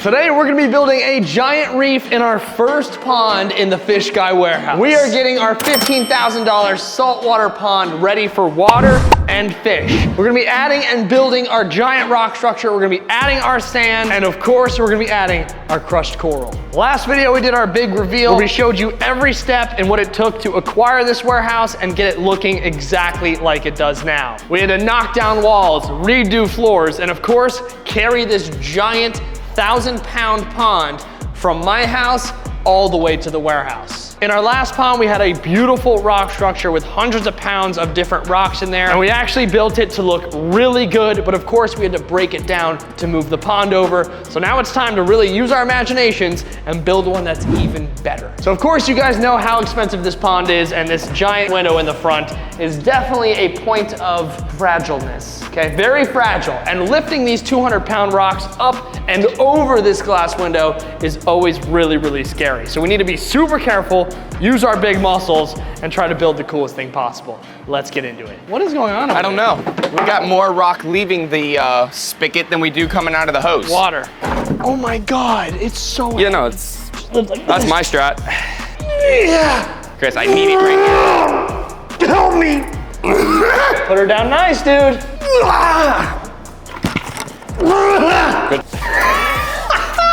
Today we're gonna be building a giant reef in our first pond in the Fish Guy warehouse. We are getting our $15,000 saltwater pond ready for water and fish. We're gonna be adding and building our giant rock structure. We're gonna be adding our sand, and of course we're gonna be adding our crushed coral. Last video we did our big reveal where we showed you every step and what it took to acquire this warehouse and get it looking exactly like it does now. We had to knock down walls, redo floors, and of course carry this giant 1,000-pound pond from my house all the way to the warehouse. In our last pond, we had a beautiful rock structure with hundreds of pounds of different rocks in there, and we actually built it to look really good, but of course we had to break it down to move the pond over. So now it's time to really use our imaginations and build one that's even better. So of course you guys know how expensive this pond is, and this giant window in the front is definitely a point of fragileness, okay? Very fragile, and lifting these 200-pound rocks up and over this glass window is always really, really scary. So we need to be super careful, use our big muscles, and try to build the coolest thing possible. Let's get into it. What is going on over I don't know. We got more rock leaving the spigot than we do coming out of the hose. Water. Oh my God, it's so You know, that's my strat. Yeah. Chris, I need it right here. Help me. Put her down nice, dude. Good.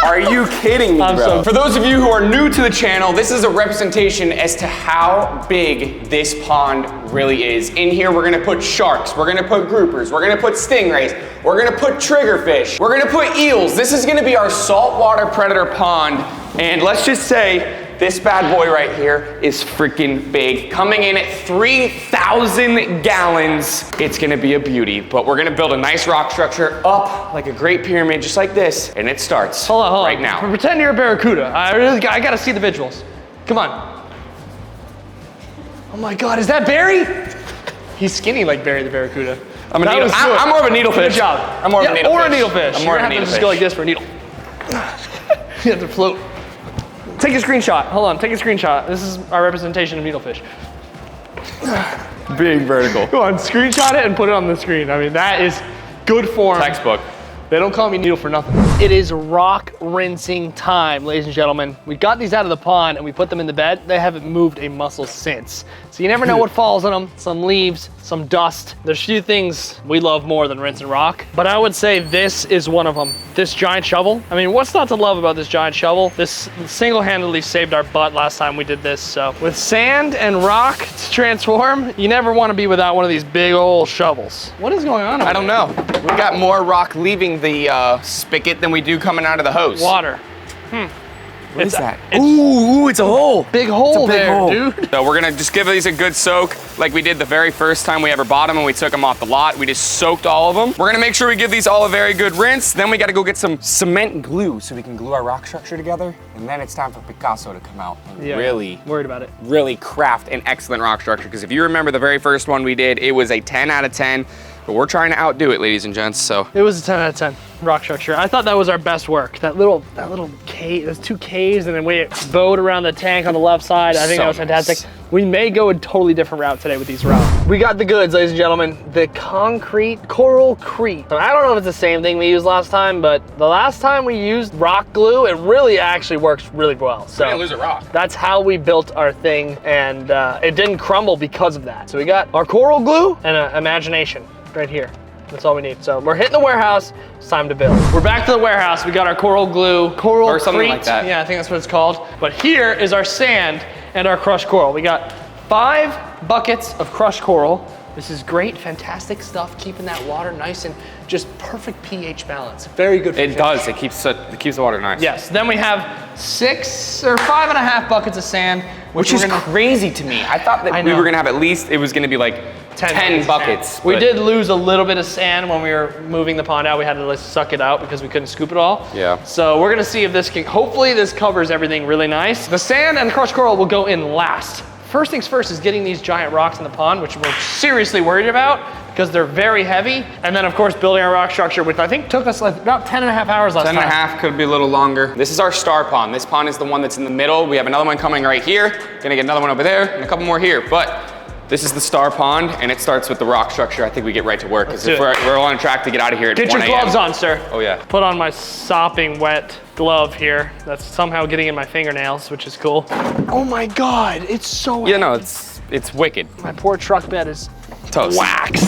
Are you kidding me, bro? For those of you who are new to the channel, this is a representation as to how big this pond really is. In here, we're gonna put sharks, we're gonna put groupers, we're gonna put stingrays, we're gonna put triggerfish, we're gonna put eels. This is gonna be our saltwater predator pond, and let's just say, this bad boy right here is freaking big. Coming in at 3,000 gallons. It's gonna be a beauty, but we're gonna build a nice rock structure up like a great pyramid, just like this, and it starts hold on. right now. Pretend you're a barracuda. I gotta see the visuals. Come on. Oh my God, is that Barry? He's skinny like Barry the barracuda. I'm more of a needlefish. Good job. I'm more of a needlefish. Or a needlefish. I'm more of a needlefish. You have to just go like this for a needle. You have to float. Take a screenshot. Hold on, take a screenshot. This is our representation of needlefish. Big vertical. Go on, screenshot it and put it on the screen. I mean, that is good form. Textbook. They don't call me needle for nothing. It is rock rinsing time, ladies and gentlemen. We got these out of the pond and we put them in the bed. They haven't moved a muscle since. So you never know what falls on them. Some leaves, some dust. There's few things we love more than rinsing rock, but I would say this is one of them. This giant shovel. I mean, what's not to love about this giant shovel? This single-handedly saved our butt last time we did this. So with sand and rock to transform, you never want to be without one of these big old shovels. What is going on over I don't know. We got more rock leaving the spigot than we do coming out of the hose. Water. What is that? Ooh, it's a hole. Big hole there, hole. dude. So we're gonna just give these a good soak like we did the very first time we ever bought them and we took them off the lot. We just soaked all of them. We're gonna make sure we give these all a very good rinse. Then we gotta go get some cement glue so we can glue our rock structure together. And then it's time for Picasso to come out and really craft an excellent rock structure. Because if you remember the very first one we did, it was a 10 out of 10. But we're trying to outdo it, ladies and gents, so. It was a 10 out of 10 rock structure. I thought that was our best work. That little cave, there's 2 caves and then we bowed around the tank on the left side. I think that was fantastic. Nice. We may go a totally different route today with these rocks. We got the goods, ladies and gentlemen. The concrete coralcrete. I don't know if it's the same thing we used last time, but the last time we used rock glue, it really actually works really well. So we didn't lose a rock. That's how we built our thing, and it didn't crumble because of that. So we got our coral glue and imagination. Right here. That's all we need. So we're hitting the warehouse. It's time to build. We're back to the warehouse. We got our coral glue, or something like that. Yeah, I think that's what it's called. But here is our sand and our crushed coral. We got 5 buckets of crushed coral. This is great, fantastic stuff, keeping that water nice and just perfect pH balance. Very good for fish. It does. It keeps the water nice. Yes. Then we have 6 or 5.5 buckets of sand, which is crazy to me. I thought that we were gonna have at least, it was gonna be like 10 buckets. We did lose a little bit of sand when we were moving the pond out. We had to like suck it out because we couldn't scoop it all. Yeah. So we're gonna see if this can, hopefully this covers everything really nice. The sand and crushed coral will go in last. First things first is getting these giant rocks in the pond, which we're seriously worried about because they're very heavy. And then of course, building our rock structure, which I think took us like about 10.5 hours last time. 10.5, could be a little longer. This is our star pond. This pond is the one that's in the middle. We have another one coming right here. Gonna get another one over there and a couple more here. But this is the star pond and it starts with the rock structure. I think we get right to work because if we're on track to get out of here at 1 a.m. Get your gloves on, sir. Oh yeah. Put on my sopping wet glove here that's somehow getting in my fingernails, which is cool. Oh my God, it's so Yeah, no, it's wicked. My poor truck bed is Toast. waxed.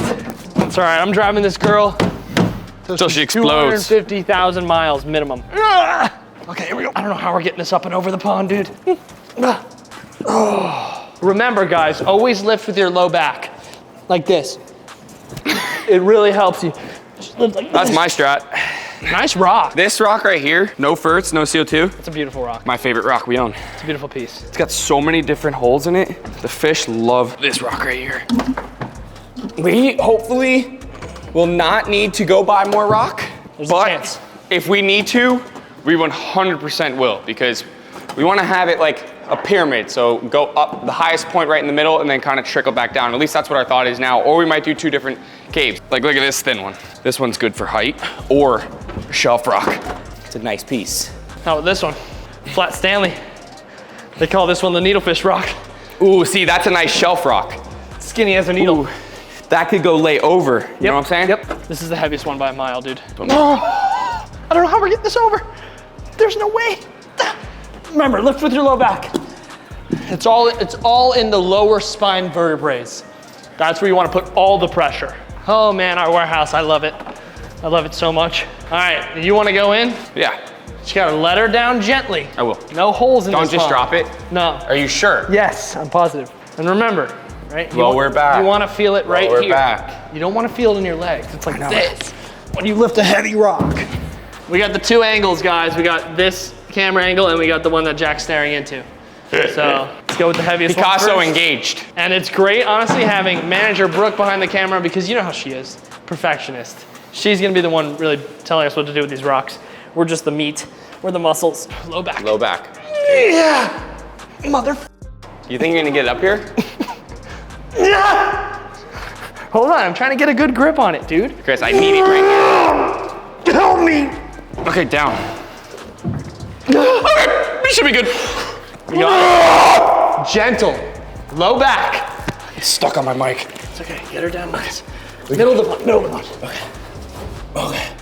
It's all right, I'm driving this girl Till she explodes. 250,000 miles minimum. Okay, here we go. I don't know how we're getting this up and over the pond, dude. Remember, guys, always lift with your low back, like this. It really helps you. Just lift like That's this. my strat. Nice rock. This rock right here, no ferts, no CO2. It's a beautiful rock. My favorite rock we own. It's a beautiful piece. It's got so many different holes in it. The fish love this rock right here. We hopefully will not need to go buy more rock, There's a but chance. if we need to, we 100% will, because we want to have it like a pyramid. So go up the highest point right in the middle and then kind of trickle back down. At least that's what our thought is now. Or we might do 2 different caves. Like look at this thin one. This one's good for height or shelf rock. It's a nice piece. How about this one? Flat Stanley. They call this one the needlefish rock. Ooh, see, that's a nice shelf rock. Skinny as a needle. Ooh, that could go lay over. You know what I'm saying? Yep. This is the heaviest one by a mile, dude. I don't know how we're getting this over. There's no way. Remember, lift with your low back. It's all in the lower spine vertebrae. That's where you want to put all the pressure. Oh man, our warehouse, I love it. I love it so much. All right, you want to go in? Yeah, Just gotta let her down gently. I will. No holes in Don't this just pond. drop it. No. Are you sure? Yes, I'm positive. And remember, right? Lower back. You want to feel it right Lower here. back. You don't want to feel it in your legs. It's like this when you lift a heavy rock. We got the 2 angles, guys. We got this camera angle and we got the one that Jack's staring into. So let's go with the heaviest one Picasso first. engaged. And it's great, honestly, having manager Brooke behind the camera because you know how she is, perfectionist. She's gonna be the one really telling us what to do with these rocks. We're just the meat. We're the muscles. Low back. Low back. Yeah, mother. You think you're gonna get it up here? Yeah. Hold on, I'm trying to get a good grip on it, dude. Chris, I need it right Help me. here. Okay, down. Okay, we should be good. You got it. Gentle, low back. It's stuck on my mic. It's okay, get her down nice. Middle of the pond, middle of the pond. Okay.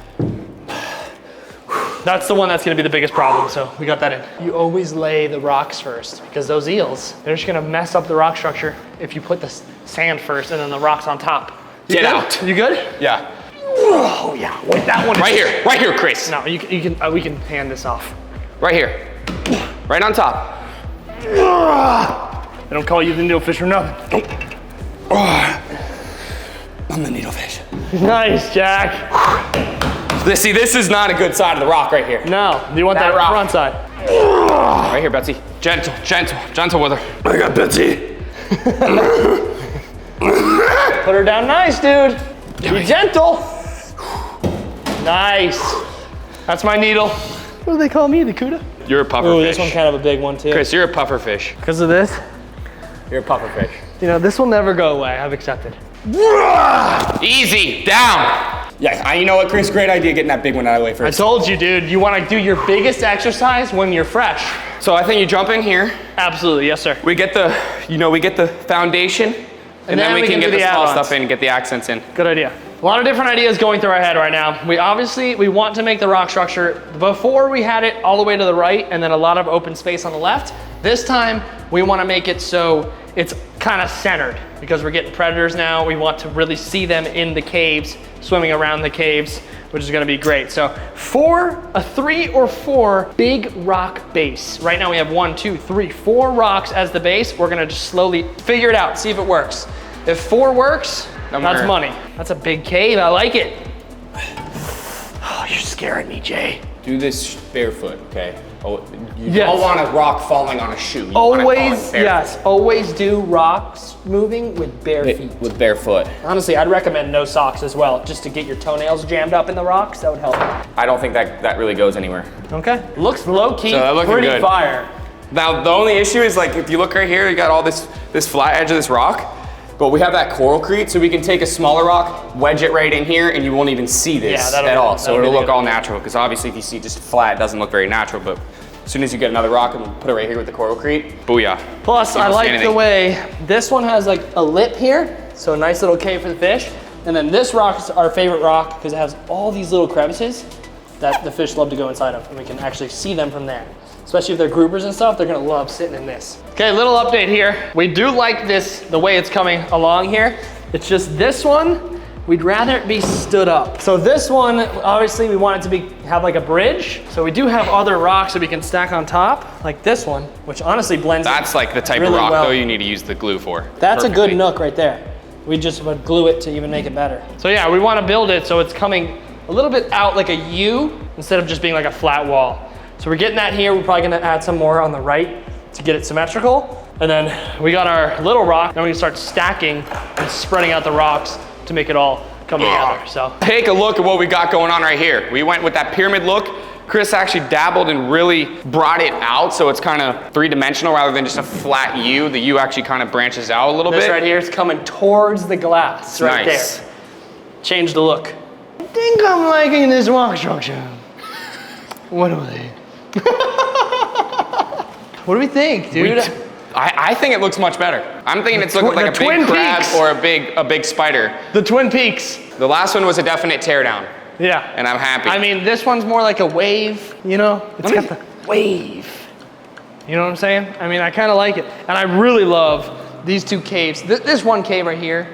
That's the one that's gonna be the biggest problem, so we got that in. You always lay the rocks first because those eels, they're just gonna mess up the rock structure if you put the sand first and then the rocks on top. Get good? out. You good? Yeah. Oh yeah, wait, that one. Right here, Chris. No, you can, we can hand this off. Right here. Right on top. They don't call you the needlefish for nothing. I'm the needlefish. Nice, Jack. See, this is not a good side of the rock right here. No, you want that rock. front side. Right here, Betsy. Gentle, gentle, gentle with her. I got Betsy. Put her down nice, dude. Be gentle. Nice. That's my needle. What do they call me, the Cuda? You're a puffer Ooh, fish. this one's kind of a big one too. Chris, you're a puffer fish. Because of this, You're a puffer fish. you know, this will never go away. I've accepted. Easy, down. Yeah, you know what, Chris? Great idea getting that big one out of the way I first. told you, dude, you want to do your biggest exercise when you're fresh. So I think you jump in here. Absolutely, yes, sir. We get the, we get the foundation, and then we can get do the small add-ons. stuff in and get the accents in. Good idea. A lot of different ideas going through our head right now. We want to make the rock structure, before we had it all the way to the right and then a lot of open space on the left. This time, we want to make it so it's kind of centered because we're getting predators now. We want to really see them in the caves, swimming around the caves, which is going to be great. So a 3 or 4 big rock base. Right now we have 1, 2, 3, 4 rocks as the base. We're going to just slowly figure it out, see if it works. If 4 works, that's money. That's a big cave, I like it. Oh, you're scaring me, Jay. Do this barefoot, okay? Oh, you Yes. don't want a rock falling on a shoe. You want it falling Always, barefoot. yes, always do rocks moving with bare feet. With barefoot. Honestly, I'd recommend no socks as well, just to get your toenails jammed up in the rocks, that would help. I don't think that really goes anywhere. Okay, looks low-key, So that looking pretty good. fire. Now, the only issue is like, if you look right here, you got all this flat edge of this rock, but we have that coral crete, so we can take a smaller rock, wedge it right in here, and you won't even see this at all. So it'll look all natural, because obviously if you see just flat, it doesn't look very natural, but as soon as you get another rock and put it right here with the coral crete, booyah. Plus, You I don't see like the anything. way this one has like a lip here, so a nice little cave for the fish. And then this rock is our favorite rock because it has all these little crevices. that the fish love to go inside of, and we can actually see them from there. Especially if they're groupers and stuff, they're gonna love sitting in this. Okay, little update here. We do like this, the way it's coming along here. It's just this one, we'd rather it be stood up. So this one, obviously we want it to have like a bridge. So we do have other rocks that we can stack on top, like this one, which honestly blends That's like the type really of rock well. though you need to use the glue for. That's perfectly. a good nook right there. We just would glue it to even make it better. So yeah, we want to build it so it's coming a little bit out like a U instead of just being like a flat wall. So we're getting that here. We're probably gonna add some more on the right to get it symmetrical. And then we got our little rock. Then we can start stacking and spreading out the rocks to make it all come together, so. Take a look at what we got going on right here. We went with that pyramid look. Chris actually dabbled and really brought it out so it's kind of three-dimensional rather than just a flat U. The U actually kind of branches out a little bit. This right here is coming towards the glass right Nice. there. Change the look. I think I'm liking this rock structure. What are they? What do we think, dude? I think it looks much better. I'm thinking it's looking like a Twin big crab Peaks. or a big spider. The Twin Peaks. The last one was a definite teardown, Yeah. and I'm happy. I mean, this one's more like a wave, you know? It's got the wave. You know what I'm saying? I mean, I kind of like it. And I really love these two caves. This one cave right here,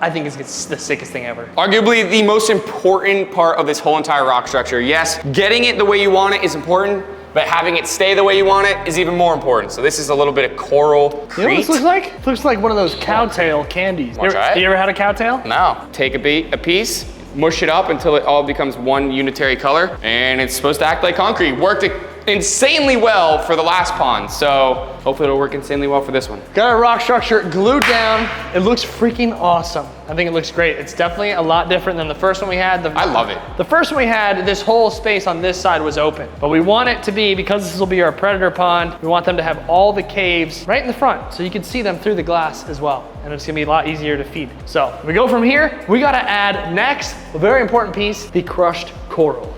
I think is the sickest thing ever. Arguably the most important part of this whole entire rock structure. Yes, getting it the way you want it is important, but having it stay the way you want it is even more important. So this is a little bit of coral You know what crete. this looks like? It looks like one of those cowtail candies. Wanna try it? You ever had a cowtail? No, take a piece, mush it up until it all becomes one unitary color, and it's supposed to act like concrete. Worked insanely well for the last pond, so hopefully it'll work insanely well for this one. Got our rock structure glued down. It looks freaking awesome. I think it looks great. It's definitely a lot different than the first one we had. I love it. The first one we had, this whole space on this side was open. But we want it to be, because this will be our predator pond, we want them to have all the caves right in the front so you can see them through the glass as well. And it's gonna be a lot easier to feed. So we go from here, we gotta add next, a very important piece, the crushed coral.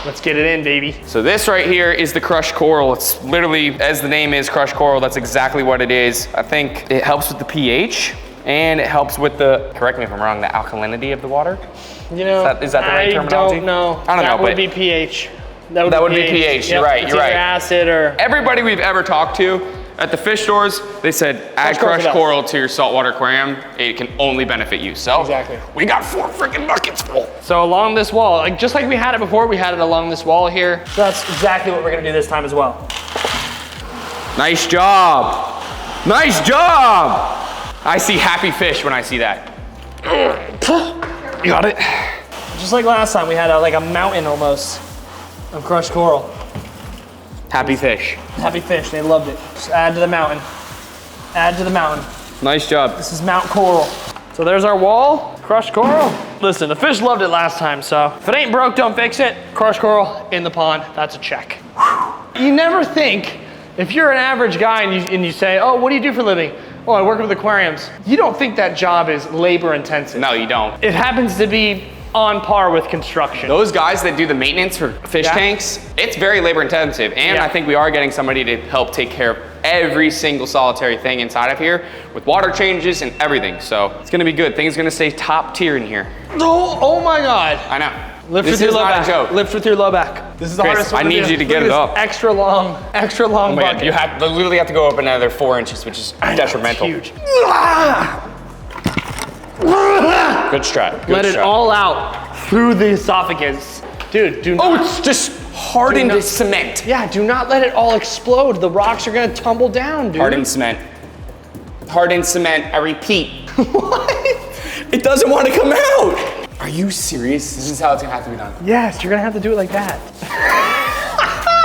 Let's get it in, baby. So this right here is the crushed coral. It's literally, as the name is, crushed coral. That's exactly what it is. I think it helps with the pH and it helps with the, correct me if I'm wrong, the alkalinity of the water. You know, Is that the right terminology? I don't know. I don't know, That would but be pH. that would be pH. You're right, It's you're either right. acid or. Everybody we've ever talked to at the fish stores, they said, add Crushed crushed coral's coral to your saltwater aquarium. It can only benefit you. So Exactly. we got 4 freaking buckets full. So along this wall, like just like we had it before, we had it along this wall here. So that's exactly what we're gonna do this time as well. Nice job. Nice job. I see happy fish when I see that. You got it? Just like last time, we had like a mountain almost of crushed coral. Happy fish. Happy fish, they loved it. Just add to the mountain. Add to the mountain. Nice job. This is Mount Coral. So there's our wall, crushed coral. Listen, the fish loved it last time, so if it ain't broke, don't fix it. Crushed coral in the pond, that's a check. You never think, if you're an average guy and you say, oh, what do you do for a living? Oh, I work with aquariums. You don't think that job is labor intensive. No, you don't. It happens to be on par with construction. Those guys that do the maintenance for fish Yeah. tanks, it's very labor intensive. And Yeah. I think we are getting somebody to help take care of every single solitary thing inside of here with water changes and everything. So it's gonna be good. Things gonna stay top tier in here. Oh my God. I know. Lift This with your is low not back. a joke. Lift with your low back. This is the Chris, hardest one I to need do. you to get Look it at up. this extra long Oh my God, bucket. you literally have to go up another 4 inches, which is detrimental. Huge. Good strat. Good Let it strat. all out through the esophagus. Dude, do Oh, not. it's just hardened Do not- cement. Yeah, do not let it all explode. The rocks are gonna tumble down, dude. Hardened cement. Hardened cement, I repeat. What? It doesn't want to come out. Are you serious? This is how it's gonna have to be done. Yes, you're gonna have to do it like that.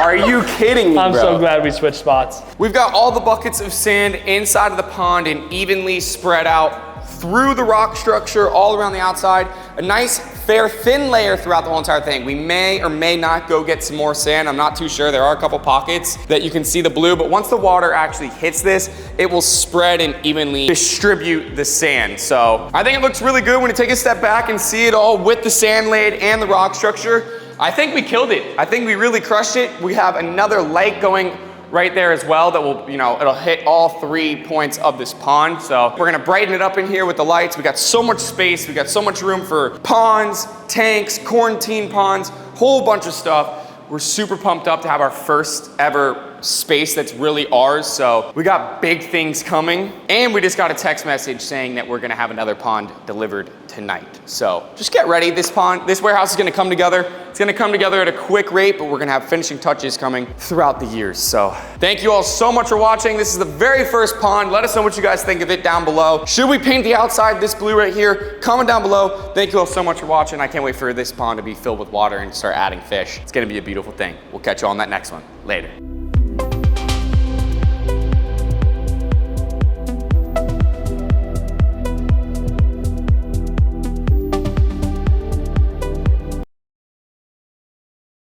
Are you kidding me, I'm bro? so glad we switched spots. We've got all the buckets of sand inside of the pond and evenly spread out through the rock structure all around the outside. A nice, fair, thin layer throughout the whole entire thing. We may or may not go get some more sand. I'm not too sure. There are a couple pockets that you can see the blue, but once the water actually hits this, it will spread and evenly distribute the sand. So I think it looks really good when you take a step back and see it all with the sand laid and the rock structure. I think we killed it. I think we really crushed it. We have another lake going right there as well that will, it'll hit all 3 points of this pond. So we're gonna brighten it up in here with the lights. We got so much space. We got so much room for ponds, tanks, quarantine ponds, whole bunch of stuff. We're super pumped up to have our first ever space that's really ours. So we got big things coming, and we just got a text message saying that we're gonna have another pond delivered tonight. So just get ready. This warehouse is gonna come together. It's gonna come together at a quick rate, but we're gonna have finishing touches coming throughout the years. So thank you all so much for watching. This is the very first pond. Let us know what you guys think of it down below. Should we paint the outside this blue right here? Comment down below. Thank you all so much for watching. I can't wait for this pond to be filled with water and start adding fish. It's gonna be a beautiful thing. We'll catch you all on that next one. Later.